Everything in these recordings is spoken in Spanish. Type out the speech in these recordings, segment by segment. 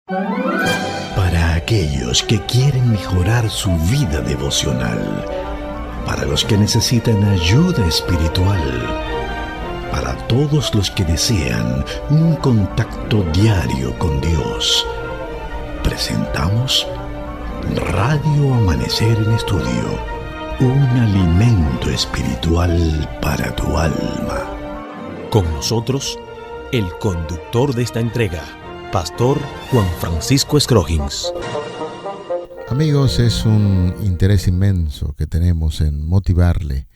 Para aquellos que quieren mejorar su vida devocional, para los que necesitan ayuda espiritual, para todos los que desean un contacto diario con Dios, presentamos Radio Amanecer en Estudio, un alimento espiritual para tu alma. Con nosotros, el conductor de esta entrega, Pastor Juan Francisco Scroggins. Amigos, es un interés inmenso que tenemos en motivarle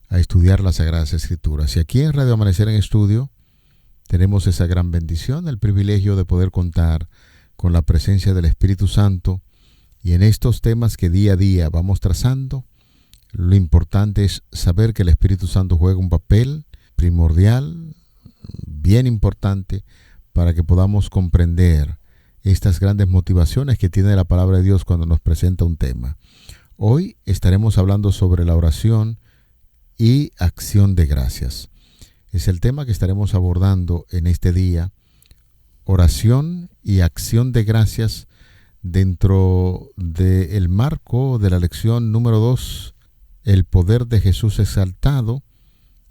a estudiar las Sagradas Escrituras. Y aquí en Radio Amanecer en Estudio tenemos esa gran bendición, el privilegio de poder contar con la presencia del Espíritu Santo. Y en estos temas que día a día vamos trazando, lo importante es saber que el Espíritu Santo juega un papel primordial, bien importante, para que podamos comprender estas grandes motivaciones que tiene la palabra de Dios cuando nos presenta un tema. Hoy estaremos hablando sobre la oración y acción de gracias. Es el tema que estaremos abordando en este día, oración y acción de gracias, dentro del marco de la lección número 2, el poder de Jesús exaltado,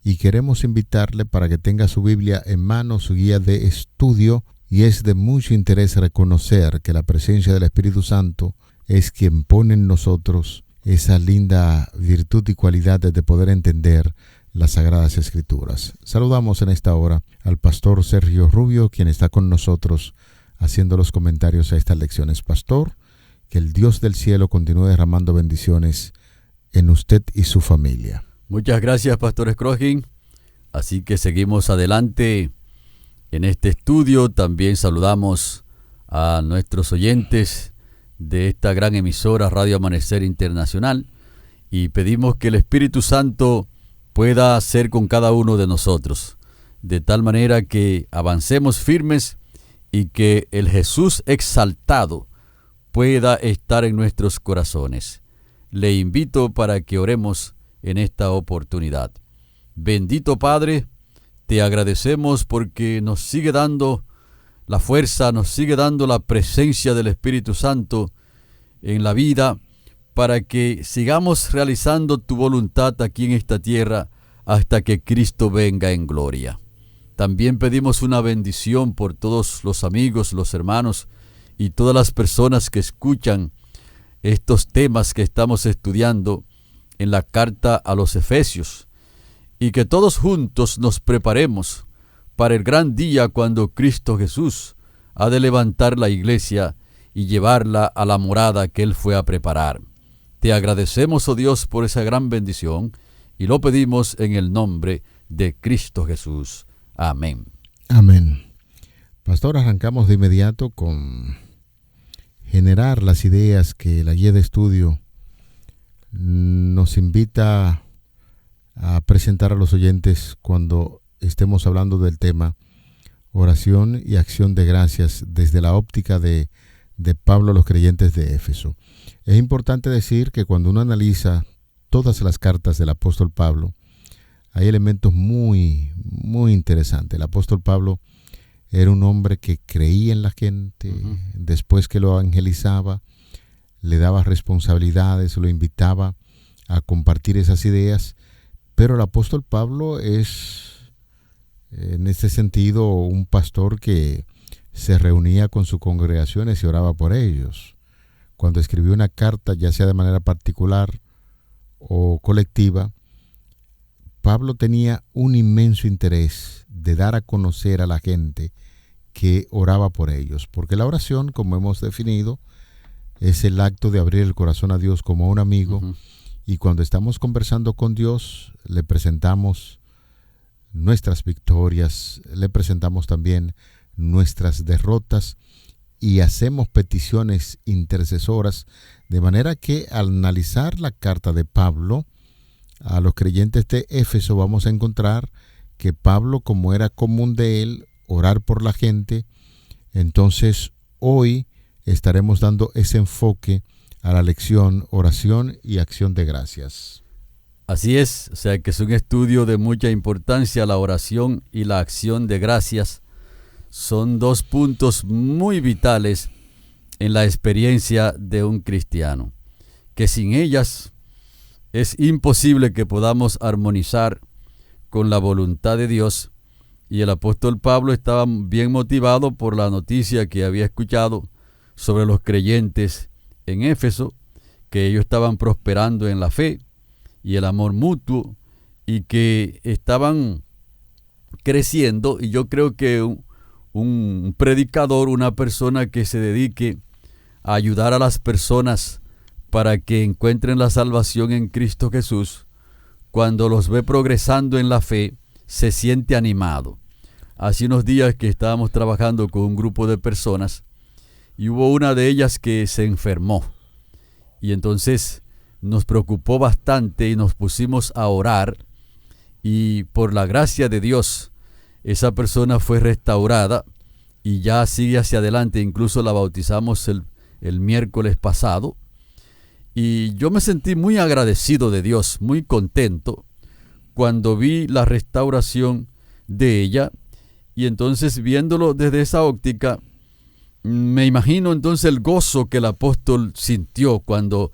y queremos invitarle para que tenga su Biblia en mano, su guía de estudio, y es de mucho interés reconocer que la presencia del Espíritu Santo es quien pone en nosotros esa linda virtud y cualidad de poder entender las Sagradas Escrituras. Saludamos en esta hora al pastor Sergio Rubio, quien está con nosotros haciendo los comentarios a estas lecciones. Pastor, que el Dios del cielo continúe derramando bendiciones en usted y su familia. Muchas gracias, Pastor Scroggins. Así que seguimos adelante en este estudio. También saludamos a nuestros oyentes de esta gran emisora Radio Amanecer Internacional y pedimos que el Espíritu Santo pueda ser con cada uno de nosotros, de tal manera que avancemos firmes y que el Jesús exaltado pueda estar en nuestros corazones. Le invito para que oremos en esta oportunidad. Bendito Padre, te agradecemos porque nos sigue dando la fuerza, nos sigue dando la presencia del Espíritu Santo en la vida para que sigamos realizando tu voluntad aquí en esta tierra hasta que Cristo venga en gloria. También pedimos una bendición por todos los amigos, los hermanos y todas las personas que escuchan estos temas que estamos estudiando en la carta a los Efesios, y que todos juntos nos preparemos para el gran día cuando Cristo Jesús ha de levantar la iglesia y llevarla a la morada que Él fue a preparar. Te agradecemos, oh Dios, por esa gran bendición, y lo pedimos en el nombre de Cristo Jesús. Amén. Amén. Pastor, arrancamos de inmediato con generar las ideas que la guía de estudio nos invita a presentar a los oyentes cuando estemos hablando del tema oración y acción de gracias desde la óptica de Pablo a los creyentes de Éfeso. Es importante decir que cuando uno analiza todas las cartas del apóstol Pablo, hay elementos muy, muy interesantes. El apóstol Pablo era un hombre que creía en la gente, después que lo evangelizaba, le daba responsabilidades, lo invitaba a compartir esas ideas, pero el apóstol Pablo es, en este sentido, un pastor que se reunía con sus congregaciones y oraba por ellos. Cuando escribió una carta, ya sea de manera particular o colectiva, Pablo tenía un inmenso interés de dar a conocer a la gente que oraba por ellos, porque la oración, como hemos definido, es el acto de abrir el corazón a Dios como a un amigo, y cuando estamos conversando con Dios, le presentamos nuestras victorias, le presentamos también nuestras derrotas y hacemos peticiones intercesoras, de manera que al analizar la carta de Pablo a los creyentes de Éfeso vamos a encontrar que Pablo, como era común de él, orar por la gente, entonces hoy estaremos dando ese enfoque a la lección oración y acción de gracias. Así es, o sea que es un estudio de mucha importancia. La oración y la acción de gracias son dos puntos muy vitales en la experiencia de un cristiano, que sin ellas es imposible que podamos armonizar con la voluntad de Dios. Y el apóstol Pablo estaba bien motivado por la noticia que había escuchado sobre los creyentes en Éfeso, que ellos estaban prosperando en la fe y el amor mutuo, y que estaban creciendo. Y yo creo que un predicador, una persona que se dedique a ayudar a las personas para que encuentren la salvación en Cristo Jesús, cuando los ve progresando en la fe, se siente animado. Hace unos días que estábamos trabajando con un grupo de personas y hubo una de ellas que se enfermó. Y entonces nos preocupó bastante y nos pusimos a orar, y por la gracia de Dios, esa persona fue restaurada y ya sigue hacia adelante. Incluso la bautizamos el miércoles pasado. Y yo me sentí muy agradecido de Dios, muy contento, cuando vi la restauración de ella. Y entonces, viéndolo desde esa óptica, me imagino entonces el gozo que el apóstol sintió cuando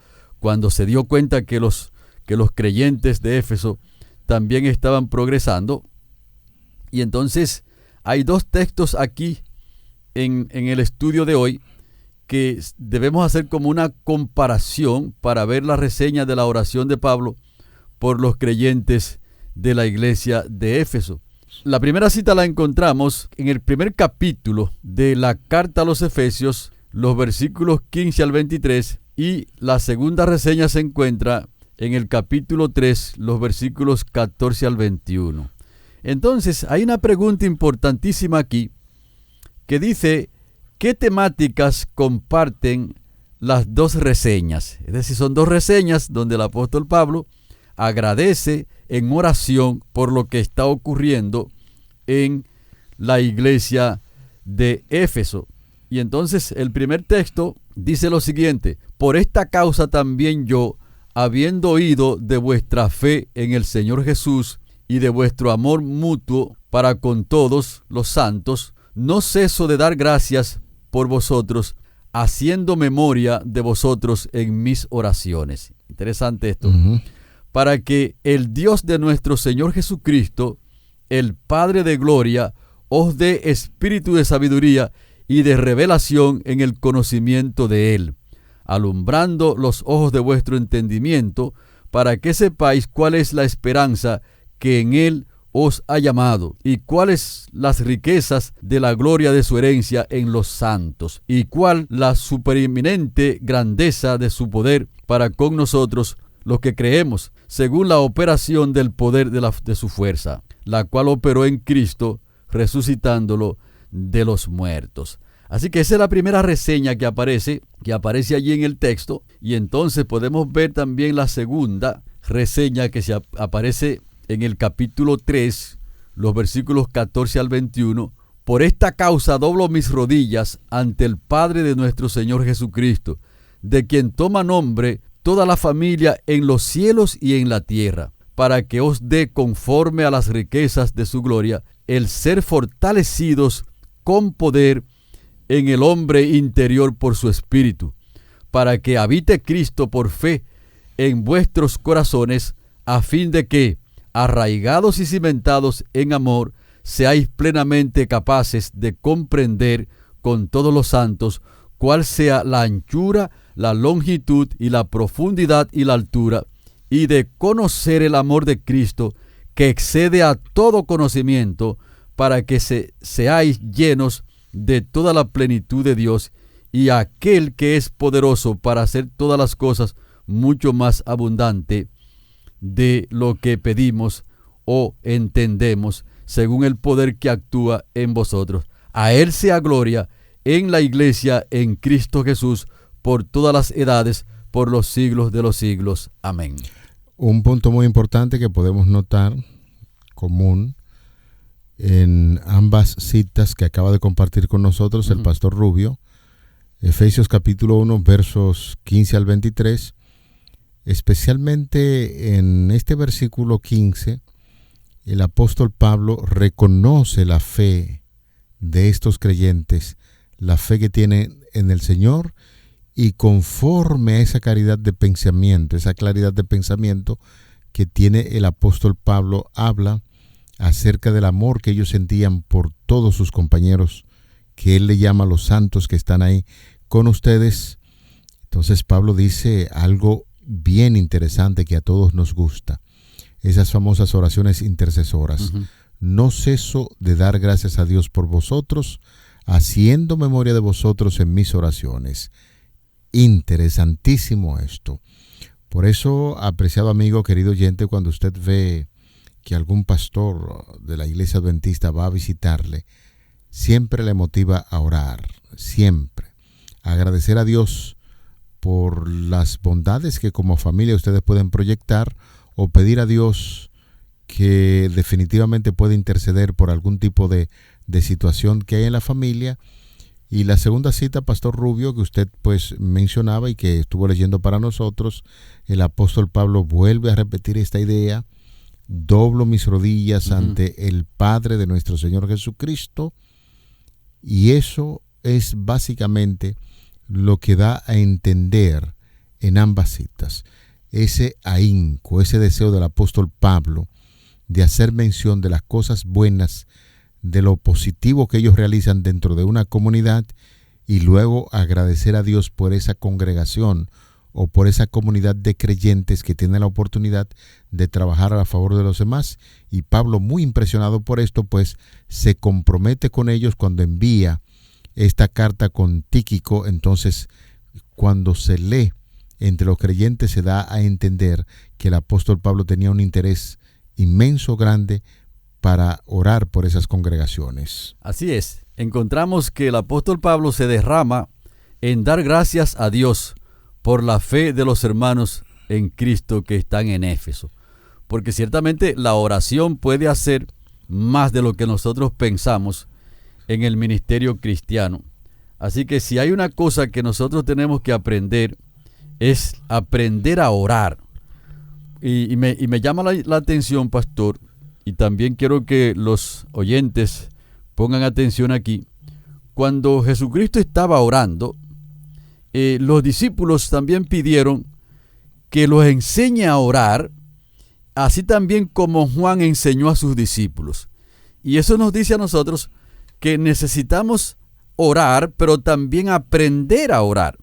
se dio cuenta que los creyentes de Éfeso también estaban progresando. Y entonces hay dos textos aquí en el estudio de hoy que debemos hacer como una comparación para ver la reseña de la oración de Pablo por los creyentes de la iglesia de Éfeso. La primera cita la encontramos en el primer capítulo de la carta a los Efesios, los versículos 15 al 23, y la segunda reseña se encuentra en el capítulo 3, los versículos 14 al 21. Entonces, hay una pregunta importantísima aquí que dice: ¿qué temáticas comparten las dos reseñas? Es decir, son dos reseñas donde el apóstol Pablo agradece en oración por lo que está ocurriendo en la iglesia de Éfeso. Y entonces el primer texto dice lo siguiente: por esta causa también yo, habiendo oído de vuestra fe en el Señor Jesús y de vuestro amor mutuo para con todos los santos, no ceso de dar gracias por vosotros, haciendo memoria de vosotros en mis oraciones. Interesante esto. Para que el Dios de nuestro Señor Jesucristo, el Padre de gloria, os dé espíritu de sabiduría y de revelación en el conocimiento de Él, alumbrando los ojos de vuestro entendimiento, para que sepáis cuál es la esperanza que en Él os ha llamado, y cuáles las riquezas de la gloria de su herencia en los santos, y cuál la supereminente grandeza de su poder para con nosotros los que creemos, según la operación del poder de su fuerza, la cual operó en Cristo, resucitándolo de los muertos. Así que esa es la primera reseña que aparece allí en el texto. Y entonces podemos ver también la segunda reseña que aparece en el capítulo 3, los versículos 14 al 21. Por esta causa doblo mis rodillas ante el Padre de nuestro Señor Jesucristo, de quien toma nombre toda la familia en los cielos y en la tierra, para que os dé conforme a las riquezas de su gloria el ser fortalecidos con poder en el hombre interior por su espíritu, para que habite Cristo por fe en vuestros corazones, a fin de que, arraigados y cimentados en amor, seáis plenamente capaces de comprender con todos los santos cuál sea la anchura, la longitud y la profundidad y la altura, y de conocer el amor de Cristo, que excede a todo conocimiento, para que seáis llenos de toda la plenitud de Dios, y aquel que es poderoso para hacer todas las cosas mucho más abundante de lo que pedimos o entendemos, según el poder que actúa en vosotros. A Él sea gloria en la iglesia, en Cristo Jesús, por todas las edades, por los siglos de los siglos. Amén. Un punto muy importante que podemos notar, común, en ambas citas que acaba de compartir con nosotros el pastor Rubio, Efesios capítulo 1, versos 15 al 23, especialmente en este versículo 15, el apóstol Pablo reconoce la fe de estos creyentes, la fe que tienen en el Señor, y conforme a esa claridad de pensamiento, que tiene el apóstol Pablo, habla acerca del amor que ellos sentían por todos sus compañeros, que él le llama los santos que están ahí con ustedes. Entonces Pablo dice algo bien interesante que a todos nos gusta, esas famosas oraciones intercesoras. Uh-huh. No ceso de dar gracias a Dios por vosotros, haciendo memoria de vosotros en mis oraciones. Interesantísimo esto. Por eso, apreciado amigo, querido oyente, cuando usted ve que algún pastor de la iglesia adventista va a visitarle, siempre le motiva a orar, siempre. A agradecer a Dios por las bondades que como familia ustedes pueden proyectar, o pedir a Dios que definitivamente puede interceder por algún tipo de situación que hay en la familia. Y la segunda cita, Pastor Rubio, que usted pues mencionaba y que estuvo leyendo para nosotros, el apóstol Pablo vuelve a repetir esta idea: doblo mis rodillas ante el Padre de nuestro Señor Jesucristo. Y eso es básicamente lo que da a entender en ambas citas ese ahínco, ese deseo del apóstol Pablo de hacer mención de las cosas buenas, de lo positivo que ellos realizan dentro de una comunidad, y luego agradecer a Dios por esa congregación o por esa comunidad de creyentes que tienen la oportunidad de trabajar a favor de los demás. Y Pablo, muy impresionado por esto, pues se compromete con ellos cuando envía esta carta con Tíquico. Entonces, cuando se lee entre los creyentes, se da a entender que el apóstol Pablo tenía un interés inmenso, grande, para orar por esas congregaciones. Así es, encontramos que el apóstol Pablo se derrama en dar gracias a Dios por la fe de los hermanos en Cristo que están en Éfeso, porque ciertamente la oración puede hacer más de lo que nosotros pensamos en el ministerio cristiano. Así que si hay una cosa que nosotros tenemos que aprender, es aprender a orar. Y me llama la atención, pastor, y también quiero que los oyentes pongan atención aquí. Cuando Jesucristo estaba orando, los discípulos también pidieron que los enseñe a orar, así también como Juan enseñó a sus discípulos. Y eso nos dice a nosotros que necesitamos orar, pero también aprender a orar.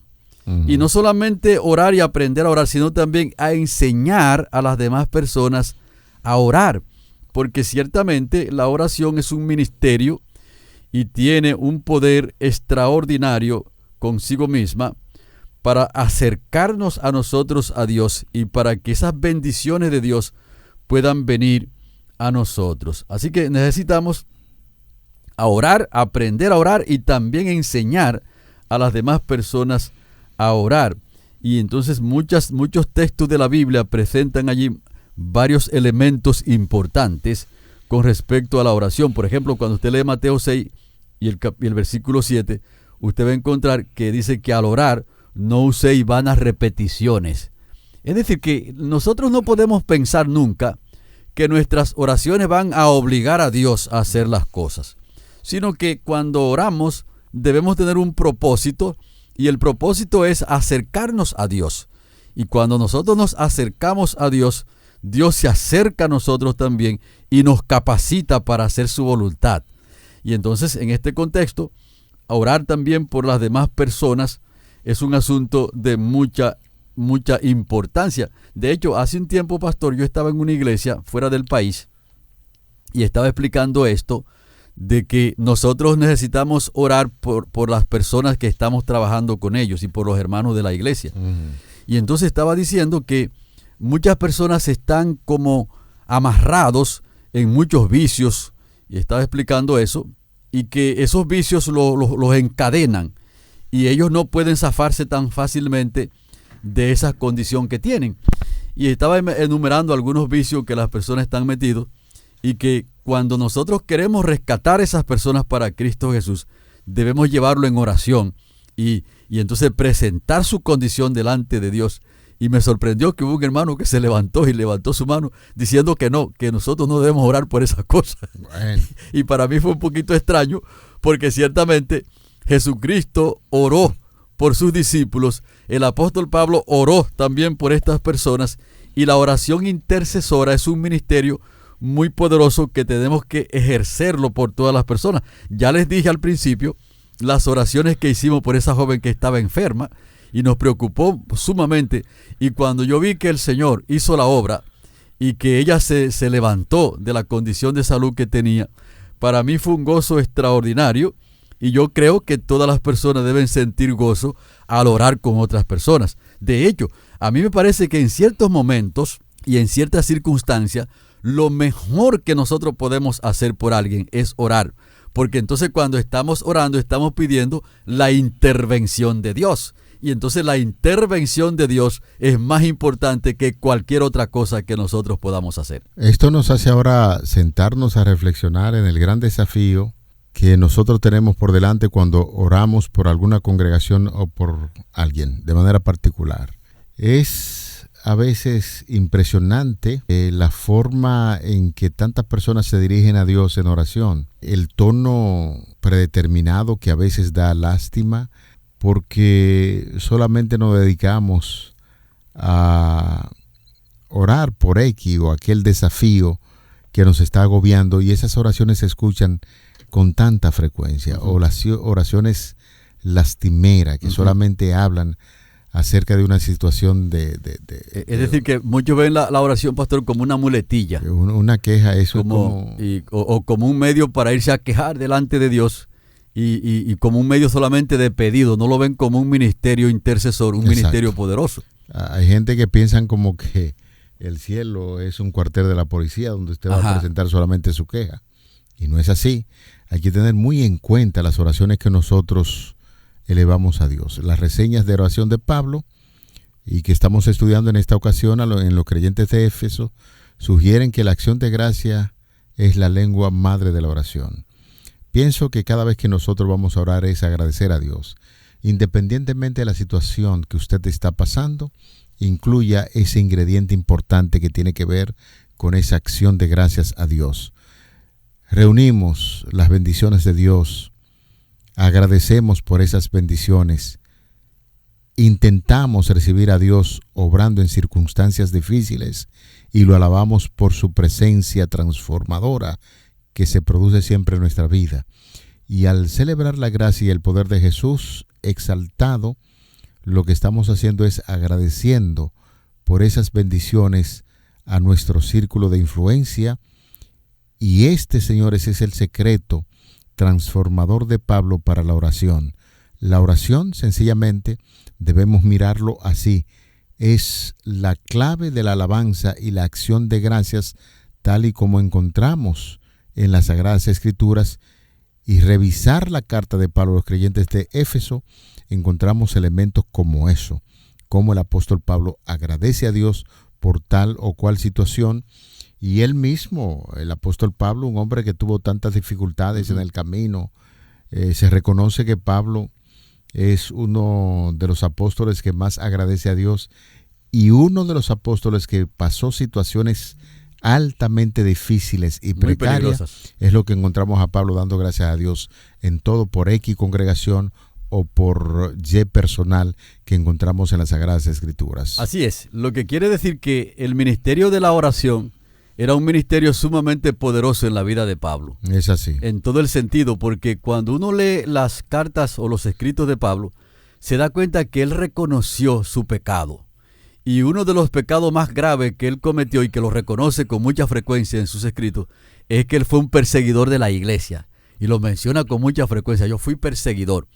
Uh-huh. Y no solamente orar y aprender a orar, sino también a enseñar a las demás personas a orar. Porque ciertamente la oración es un ministerio y tiene un poder extraordinario consigo misma para acercarnos a nosotros a Dios y para que esas bendiciones de Dios puedan venir a nosotros. Así que necesitamos a orar, aprender a orar y también enseñar a las demás personas a orar. Y entonces muchos textos de la Biblia presentan allí varios elementos importantes con respecto a la oración. Por ejemplo, cuando usted lee Mateo 6 y el versículo 7, usted va a encontrar que dice que al orar no uséis vanas repeticiones. Es decir, que nosotros no podemos pensar nunca que nuestras oraciones van a obligar a Dios a hacer las cosas, sino que cuando oramos debemos tener un propósito, y el propósito es acercarnos a Dios. Y cuando nosotros nos acercamos a Dios, Dios se acerca a nosotros también y nos capacita para hacer su voluntad. Y entonces, en este contexto, orar también por las demás personas es un asunto de mucha importancia. De hecho, hace un tiempo, pastor, yo estaba en una iglesia fuera del país y estaba explicando esto, de que nosotros necesitamos orar por las personas que estamos trabajando con ellos y por los hermanos de la iglesia. Uh-huh. Y entonces estaba diciendo que muchas personas están como amarrados en muchos vicios, y estaba explicando eso, y que esos vicios los encadenan, y ellos no pueden zafarse tan fácilmente de esa condición que tienen. Y estaba enumerando algunos vicios que las personas están metidos, y que cuando nosotros queremos rescatar a esas personas para Cristo Jesús, debemos llevarlo en oración y entonces presentar su condición delante de Dios. Y me sorprendió que hubo un hermano que se levantó su mano diciendo que no, que nosotros no debemos orar por esas cosas. Bueno. Y para mí fue un poquito extraño, porque ciertamente Jesucristo oró por sus discípulos, el apóstol Pablo oró también por estas personas, y la oración intercesora es un ministerio muy poderoso que tenemos que ejercerlo por todas las personas. Ya les dije al principio las oraciones que hicimos por esa joven que estaba enferma y nos preocupó sumamente, y cuando yo vi que el Señor hizo la obra y que ella se levantó de la condición de salud que tenía, para mí fue un gozo extraordinario. Y yo creo que todas las personas deben sentir gozo al orar con otras personas. De hecho, a mí me parece que en ciertos momentos y en ciertas circunstancias, lo mejor que nosotros podemos hacer por alguien es orar. Porque entonces cuando estamos orando, estamos pidiendo la intervención de Dios. Y entonces la intervención de Dios es más importante que cualquier otra cosa que nosotros podamos hacer. Esto nos hace ahora sentarnos a reflexionar en el gran desafío que nosotros tenemos por delante cuando oramos por alguna congregación o por alguien de manera particular. Es a veces impresionante la forma en que tantas personas se dirigen a Dios en oración, el tono predeterminado que a veces da lástima, porque solamente nos dedicamos a orar por X o aquel desafío que nos está agobiando, y esas oraciones se escuchan con tanta frecuencia, oraciones lastimeras que solamente hablan acerca de una situación es decir, que muchos ven la oración, pastor, como una muletilla. Una queja, eso o como un medio para irse a quejar delante de Dios, y como un medio solamente de pedido. No lo ven como un ministerio intercesor, un ministerio poderoso. Hay gente que piensan como que el cielo es un cuartel de la policía donde usted va a presentar solamente su queja. Y no es así. Hay que tener muy en cuenta las oraciones que nosotros elevamos a Dios. Las reseñas de oración de Pablo, y que estamos estudiando en esta ocasión en los creyentes de Éfeso, sugieren que la acción de gracia es la lengua madre de la oración. Pienso que cada vez que nosotros vamos a orar es agradecer a Dios. Independientemente de la situación que usted está pasando, incluya ese ingrediente importante que tiene que ver con esa acción de gracias a Dios. Reunimos las bendiciones de Dios, agradecemos por esas bendiciones, intentamos recibir a Dios obrando en circunstancias difíciles y lo alabamos por su presencia transformadora que se produce siempre en nuestra vida. Y al celebrar la gracia y el poder de Jesús exaltado, lo que estamos haciendo es agradeciendo por esas bendiciones a nuestro círculo de influencia. Y señores, es el secreto transformador de Pablo para la oración. La oración, sencillamente, debemos mirarlo así. Es la clave de la alabanza y la acción de gracias, tal y como encontramos en las Sagradas Escrituras. Y revisar la carta de Pablo a los creyentes de Éfeso, encontramos elementos como eso, como el apóstol Pablo agradece a Dios por tal o cual situación. Y él mismo, el apóstol Pablo, un hombre que tuvo tantas dificultades en el camino, se reconoce que Pablo es uno de los apóstoles que más agradece a Dios, y uno de los apóstoles que pasó situaciones altamente difíciles y precarias. Es lo que encontramos a Pablo dando gracias a Dios en todo, por X congregación o por Y personal que encontramos en las Sagradas Escrituras. Así es, lo que quiere decir que el ministerio de la oración era un ministerio sumamente poderoso en la vida de Pablo. Es así. En todo el sentido, porque cuando uno lee las cartas o los escritos de Pablo, se da cuenta que él reconoció su pecado. Y uno de los pecados más graves que él cometió, y que lo reconoce con mucha frecuencia en sus escritos, es que él fue un perseguidor de la iglesia. Y lo menciona con mucha frecuencia: yo fui perseguidor.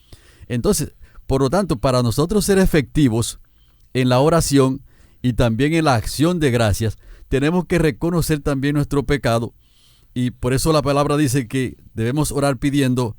Entonces, por lo tanto, para nosotros ser efectivos en la oración y también en la acción de gracias, tenemos que reconocer también nuestro pecado, y por eso la palabra dice que debemos orar pidiendo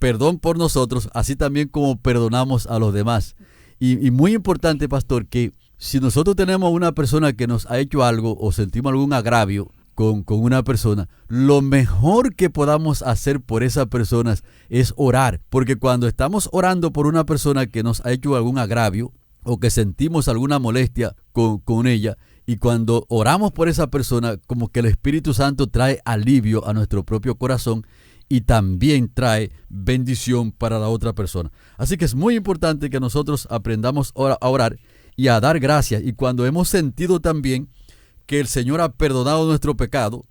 perdón por nosotros, así también como perdonamos a los demás. Y muy importante, pastor, que si nosotros tenemos una persona que nos ha hecho algo o sentimos algún agravio con una persona, lo mejor que podamos hacer por esa persona es orar, porque cuando estamos orando por una persona que nos ha hecho algún agravio o que sentimos alguna molestia con ella, y cuando oramos por esa persona, como que el Espíritu Santo trae alivio a nuestro propio corazón, y también trae bendición para la otra persona. Así que es muy importante que nosotros aprendamos a orar y a dar gracias. Y cuando hemos sentido también que el Señor ha perdonado nuestro pecado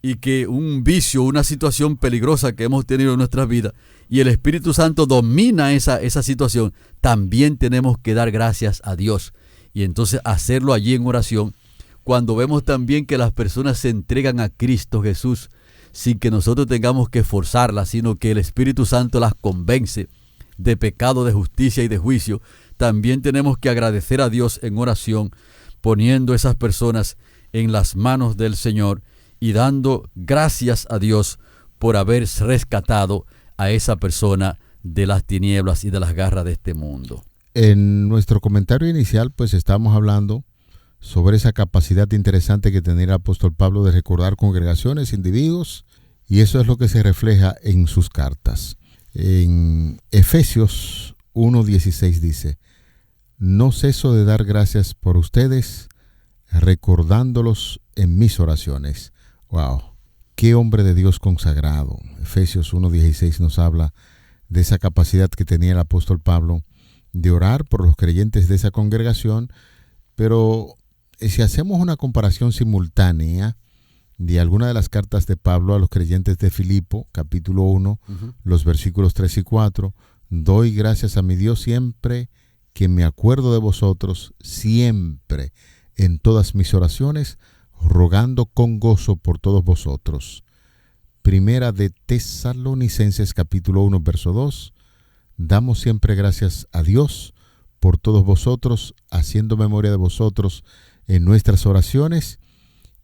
y que un vicio, una situación peligrosa que hemos tenido en nuestras vidas y el Espíritu Santo domina esa situación, también tenemos que dar gracias a Dios y entonces hacerlo allí en oración. Cuando vemos también que las personas se entregan a Cristo Jesús sin que nosotros tengamos que forzarlas, sino que el Espíritu Santo las convence de pecado, de justicia y de juicio, también tenemos que agradecer a Dios en oración, poniendo esas personas en las manos del Señor y dando gracias a Dios por haber rescatado a esa persona de las tinieblas y de las garras de este mundo. En nuestro comentario inicial, pues estamos hablando sobre esa capacidad interesante que tenía el apóstol Pablo de recordar congregaciones, individuos, y eso es lo que se refleja en sus cartas. En Efesios 1:16 dice: no ceso de dar gracias por ustedes, recordándolos en mis oraciones. ¡Wow! ¡Qué hombre de Dios consagrado! Efesios 1:16 nos habla de esa capacidad que tenía el apóstol Pablo de orar por los creyentes de esa congregación, pero si hacemos una comparación simultánea de alguna de las cartas de Pablo a los creyentes de Filipo, capítulo 1, los versículos 3 y 4, doy gracias a mi Dios siempre que me acuerdo de vosotros, siempre en todas mis oraciones, rogando con gozo por todos vosotros. Primera de Tesalonicenses capítulo 1, verso 2, damos siempre gracias a Dios por todos vosotros, haciendo memoria de vosotros en nuestras oraciones.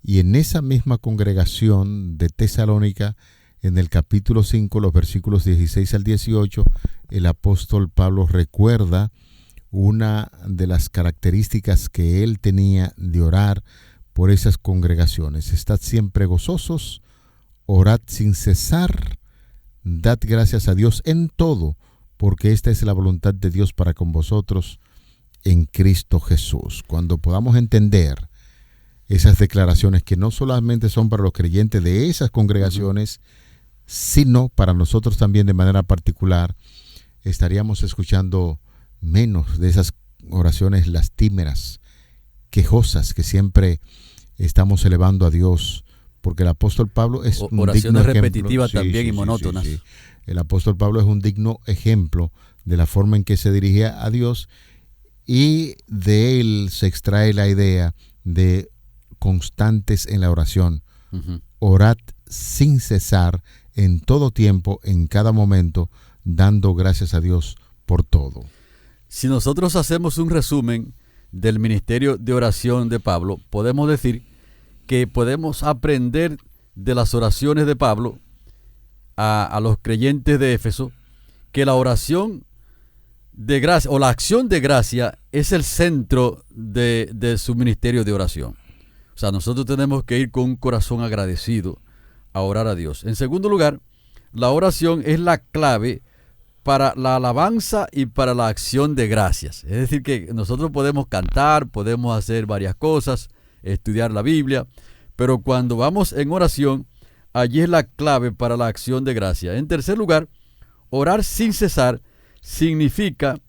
Y en esa misma congregación de Tesalónica, en el capítulo 5, los versículos 16 al 18, el apóstol Pablo recuerda una de las características que él tenía de orar por esas congregaciones. Estad siempre gozosos, orad sin cesar, dad gracias a Dios en todo, porque esta es la voluntad de Dios para con vosotros en Cristo Jesús. Cuando podamos entender esas declaraciones que no solamente son para los creyentes de esas congregaciones, sino para nosotros también de manera particular, estaríamos escuchando menos de esas oraciones lastimeras, quejosas, que siempre estamos elevando a Dios, porque el apóstol Pablo es un oraciones digno repetitivas ejemplo. también y monótonas. Sí. El apóstol Pablo es un digno ejemplo de la forma en que se dirigía a Dios, y de él se extrae la idea de constantes en la oración. Orad sin cesar, en todo tiempo, en cada momento, dando gracias a Dios por todo. Si nosotros hacemos un resumen del ministerio de oración de Pablo, podemos decir que podemos aprender de las oraciones de Pablo a los creyentes de Éfeso, que la oración de gracia o la acción de gracia es el centro de su ministerio de oración. O sea, nosotros tenemos que ir con un corazón agradecido a orar a Dios. En segundo lugar, la oración es la clave para la alabanza y para la acción de gracias. Es decir, que nosotros podemos cantar, podemos hacer varias cosas, estudiar la Biblia, pero cuando vamos en oración, allí es la clave para la acción de gracia. En tercer lugar, orar sin cesar significa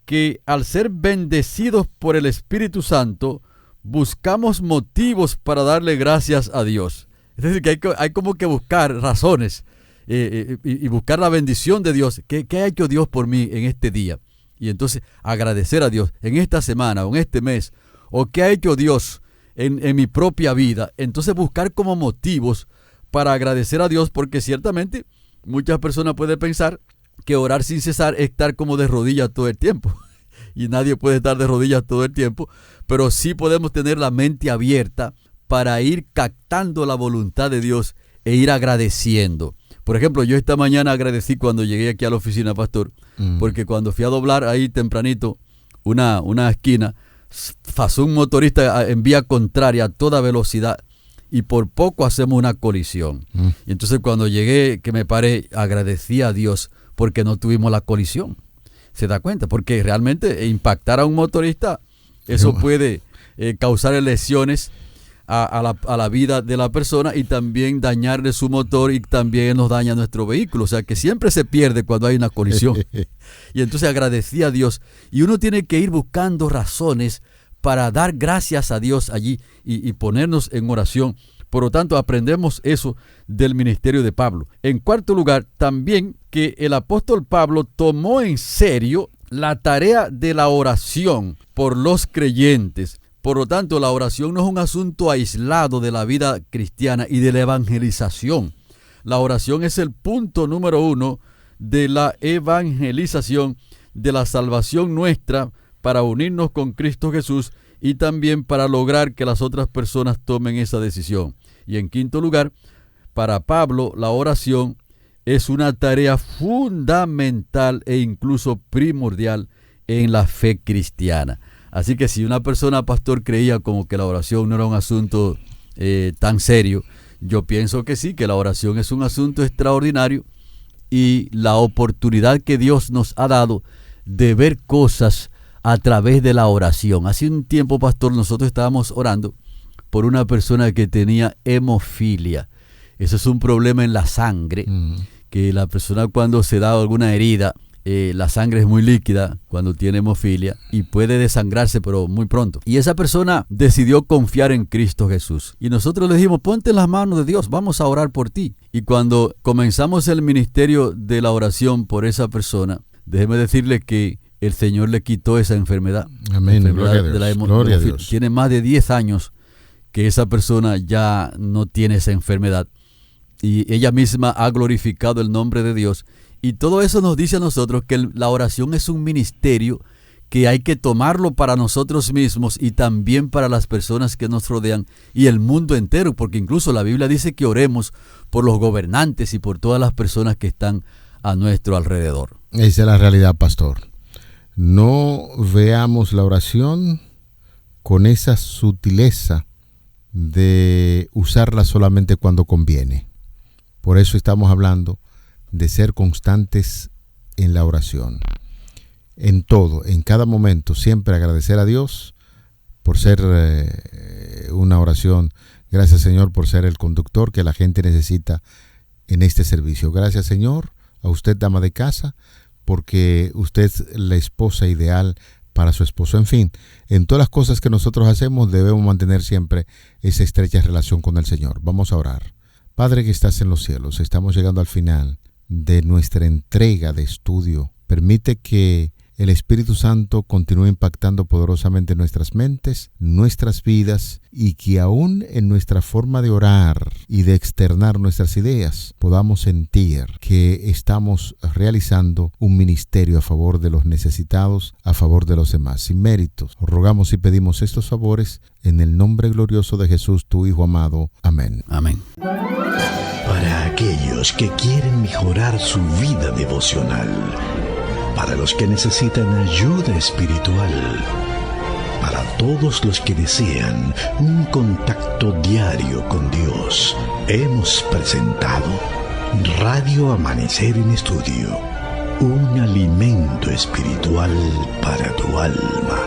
que al ser bendecidos por el Espíritu Santo, buscamos motivos para darle gracias a Dios. Es decir, que hay como que buscar razones y buscar la bendición de Dios. ¿Qué ha hecho Dios por mí en este día? Y entonces agradecer a Dios en esta semana o en este mes. ¿O qué ha hecho Dios en mi propia vida? Entonces buscar como motivos para agradecer a Dios, porque ciertamente muchas personas pueden pensar que orar sin cesar es estar como de rodillas todo el tiempo. Y nadie puede estar de rodillas todo el tiempo, pero sí podemos tener la mente abierta para ir captando la voluntad de Dios e ir agradeciendo. Por ejemplo, yo esta mañana agradecí cuando llegué aquí a la oficina, pastor, porque cuando fui a doblar ahí tempranito una esquina, pasó un motorista en vía contraria a toda velocidad y por poco hacemos una colisión. Y entonces cuando llegué, que me paré, agradecí a Dios porque no tuvimos la colisión. ¿Se da cuenta? Porque realmente impactar a un motorista, eso puede causar lesiones a la vida de la persona y también dañarle su motor y también nos daña nuestro vehículo. O sea que siempre se pierde cuando hay una colisión. Y entonces agradecí a Dios. Y uno tiene que ir buscando razones para dar gracias a Dios allí y ponernos en oración. Por lo tanto, aprendemos eso del ministerio de Pablo. En cuarto lugar, también que el apóstol Pablo tomó en serio la tarea de la oración por los creyentes. Por lo tanto, la oración no es un asunto aislado de la vida cristiana y de la evangelización. La oración es el punto número 1 de la evangelización, de la salvación nuestra para unirnos con Cristo Jesús y también para lograr que las otras personas tomen esa decisión. Y en quinto lugar, para Pablo, la oración es una tarea fundamental e incluso primordial en la fe cristiana. Así que si una persona, pastor, creía como que la oración no era un asunto tan serio, yo pienso que sí, que la oración es un asunto extraordinario y la oportunidad que Dios nos ha dado de ver cosas a través de la oración. Hace un tiempo, pastor, nosotros estábamos orando por una persona que tenía hemofilia. Eso es un problema en la sangre, que la persona cuando se da alguna herida, la sangre es muy líquida cuando tiene hemofilia y puede desangrarse, pero muy pronto. Y esa persona decidió confiar en Cristo Jesús. Y nosotros le dijimos, ponte en las manos de Dios, vamos a orar por ti. Y cuando comenzamos el ministerio de la oración por esa persona, déjeme decirle que el Señor le quitó esa enfermedad. Amén. La Gloria a Dios. De la Gloria a Dios. Tiene más de 10 años que esa persona ya no tiene esa enfermedad. Y ella misma ha glorificado el nombre de Dios. Y todo eso nos dice a nosotros que la oración es un ministerio que hay que tomarlo para nosotros mismos y también para las personas que nos rodean y el mundo entero, porque incluso la Biblia dice que oremos por los gobernantes y por todas las personas que están a nuestro alrededor. Esa es la realidad, pastor. No veamos la oración con esa sutileza de usarla solamente cuando conviene. Por eso estamos hablando de ser constantes en la oración. En todo, en cada momento, siempre agradecer a Dios por ser una oración. Gracias, Señor, por ser el conductor que la gente necesita en este servicio. Gracias, Señor, a usted, dama de casa, porque usted es la esposa ideal para su esposo. En fin, en todas las cosas que nosotros hacemos debemos mantener siempre esa estrecha relación con el Señor. Vamos a orar. Padre que estás en los cielos, estamos llegando al final de nuestra entrega de estudio. Permite que el Espíritu Santo continúe impactando poderosamente nuestras mentes, nuestras vidas, y que aún en nuestra forma de orar y de externar nuestras ideas podamos sentir que estamos realizando un ministerio a favor de los necesitados, a favor de los demás, sin méritos. Rogamos y pedimos estos favores en el nombre glorioso de Jesús, tu Hijo amado. Amén. Amén. Para aquellos que quieren mejorar su vida devocional, para los que necesitan ayuda espiritual, para todos los que desean un contacto diario con Dios, hemos presentado Radio Amanecer en Estudio, un alimento espiritual para tu alma.